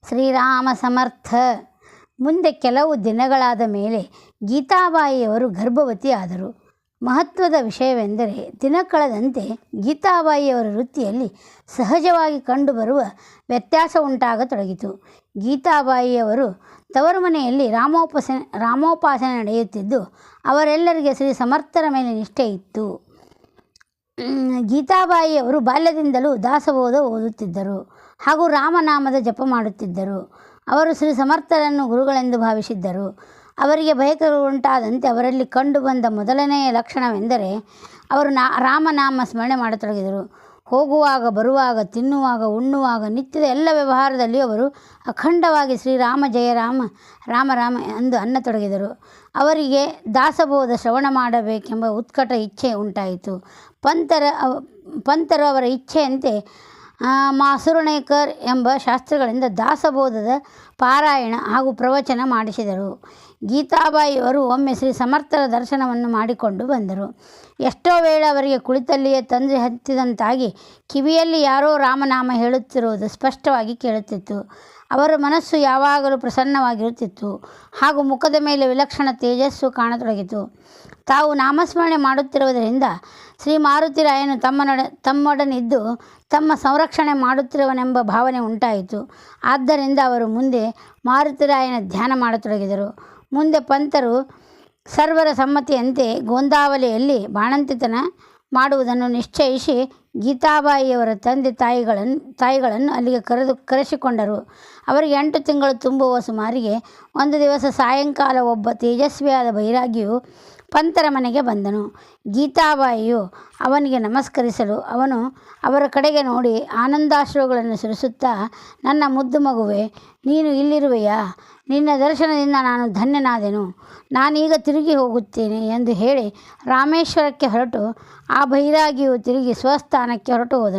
ಶ್ರೀರಾಮ ಸಮರ್ಥ. ಮುಂದೆ ಕೆಲವು ದಿನಗಳಾದ ಮೇಲೆ ಗೀತಾಬಾಯಿಯವರು ಗರ್ಭವತಿ ಆದರು. ಮಹತ್ವದ ವಿಷಯವೆಂದರೆ ದಿನ ಕಳೆದಂತೆ ಗೀತಾಬಾಯಿಯವರ ವೃತ್ತಿಯಲ್ಲಿ ಸಹಜವಾಗಿ ಕಂಡುಬರುವ ವ್ಯತ್ಯಾಸ ಉಂಟಾಗತೊಡಗಿತು. ಗೀತಾಬಾಯಿಯವರು ತವರು ಮನೆಯಲ್ಲಿ ರಾಮೋಪಾಸನೆ ನಡೆಯುತ್ತಿದ್ದು ಅವರೆಲ್ಲರಿಗೆ ಶ್ರೀ ಸಮರ್ಥರ ಮೇಲೆ ನಿಷ್ಠೆ ಇತ್ತು. ಗೀತಾಬಾಯಿಯವರು ಬಾಲ್ಯದಿಂದಲೂ ದಾಸಬೋಧ ಓದುತ್ತಿದ್ದರು ಹಾಗೂ ರಾಮನಾಮದ ಜಪ ಮಾಡುತ್ತಿದ್ದರು. ಅವರು ಶ್ರೀ ಸಮರ್ಥರನ್ನು ಗುರುಗಳೆಂದು ಭಾವಿಸಿದ್ದರು. ಅವರಿಗೆ ಬಯಕೆಗಳು ಉಂಟಾದಂತೆ ಅವರಲ್ಲಿ ಕಂಡುಬಂದ ಮೊದಲನೆಯ ಲಕ್ಷಣವೆಂದರೆ ಅವರು ರಾಮನಾಮ ಸ್ಮರಣೆ ಮಾಡತೊಡಗಿದರು. ಹೋಗುವಾಗ, ಬರುವಾಗ, ತಿನ್ನುವಾಗ, ಉಣ್ಣುವಾಗ, ನಿತ್ಯದ ಎಲ್ಲ ವ್ಯವಹಾರದಲ್ಲಿ ಅವರು ಅಖಂಡವಾಗಿ ಶ್ರೀರಾಮ ಜಯ ರಾಮ, ರಾಮ ರಾಮ ಎಂದು ಅನ್ನತೊಡಗಿದರು. ಅವರಿಗೆ ದಾಸಬೋಧ ಶ್ರವಣ ಮಾಡಬೇಕೆಂಬ ಉತ್ಕಟ ಇಚ್ಛೆ ಉಂಟಾಯಿತು. ಪಂತರು ಅವರ ಇಚ್ಛೆಯಂತೆ ಮಾಸುರುಣೇಕರ್ ಎಂಬ ಶಾಸ್ತ್ರಿಗಳಿಂದ ದಾಸಬೋಧದ ಪಾರಾಯಣ ಹಾಗೂ ಪ್ರವಚನ ಮಾಡಿಸಿದರು. ಗೀತಾಬಾಯಿಯವರು ಒಮ್ಮೆ ಶ್ರೀ ಸಮರ್ಥರ ದರ್ಶನವನ್ನು ಮಾಡಿಕೊಂಡು ಬಂದರು. ಎಷ್ಟೋ ವೇಳೆ ಅವರಿಗೆ ಕುಳಿತಲ್ಲಿಯೇ ತಂದೆ ಹತ್ತಿದಂತಾಗಿ ಕಿವಿಯಲ್ಲಿ ಯಾರೋ ರಾಮನಾಮ ಹೇಳುತ್ತಿರುವುದು ಸ್ಪಷ್ಟವಾಗಿ ಕೇಳುತ್ತಿತ್ತು. ಅವರ ಮನಸ್ಸು ಯಾವಾಗಲೂ ಪ್ರಸನ್ನವಾಗಿರುತ್ತಿತ್ತು ಹಾಗೂ ಮುಖದ ಮೇಲೆ ವಿಲಕ್ಷಣ ತೇಜಸ್ಸು ಕಾಣತೊಡಗಿತು. ತಾವು ನಾಮಸ್ಮರಣೆ ಮಾಡುತ್ತಿರುವುದರಿಂದ ಶ್ರೀ ಮಾರುತಿರಾಯನು ತಮ್ಮೊಡನಿದ್ದು ತಮ್ಮ ಸಂರಕ್ಷಣೆ ಮಾಡುತ್ತಿರುವನೆಂಬ ಭಾವನೆ ಉಂಟಾಯಿತು. ಆದ್ದರಿಂದ ಅವರು ಮುಂದೆ ಮಾರುತಿರಾಯನ ಧ್ಯಾನ ಮಾಡತೊಡಗಿದರು. ಮುಂದೆ ಪಂತರು ಸರ್ವರ ಸಮ್ಮತಿಯಂತೆ ಗೋಂದಾವಲೆಯಲ್ಲಿ ಬಾಣಂತಿತನ ಮಾಡುವುದನ್ನು ನಿಶ್ಚಯಿಸಿ ಗೀತಾಬಾಯಿಯವರ ತಂದೆ ತಾಯಿಗಳನ್ನು ಅಲ್ಲಿಗೆ ಕರೆಸಿಕೊಂಡರು. ಅವರಿಗೆ 8 ತಿಂಗಳು ತುಂಬುವ ಸುಮಾರಿಗೆ ಒಂದು ದಿವಸ ಸಾಯಂಕಾಲ ಒಬ್ಬ ತೇಜಸ್ವಿಯಾದ ಬೈರಾಗಿಯು ಪಂತರ ಮನೆಗೆ ಬಂದನು. ಗೀತಾಬಾಯಿಯು ಅವನಿಗೆ ನಮಸ್ಕರಿಸಲು ಅವನು ಅವರ ಕಡೆಗೆ ನೋಡಿ ಆನಂದಾಶ್ರುಗಳನ್ನು ಸುರಿಸುತ್ತಾ, ನನ್ನ ಮುದ್ದು ಮಗುವೆ, ನೀನು ಇಲ್ಲಿರುವೆಯಾ? ನಿನ್ನ ದರ್ಶನದಿಂದ ನಾನು ಧನ್ಯನಾದೆನು. ನಾನೀಗ ತಿರುಗಿ ಹೋಗುತ್ತೇನೆ ಎಂದು ಹೇಳಿ ರಾಮೇಶ್ವರಕ್ಕೆ ಹೊರಟು ಆ ಬೈರಾಗಿಯು ತಿರುಗಿ ಸ್ವಸ್ಥಾನಕ್ಕೆ ಹೊರಟು ಹೋದನು.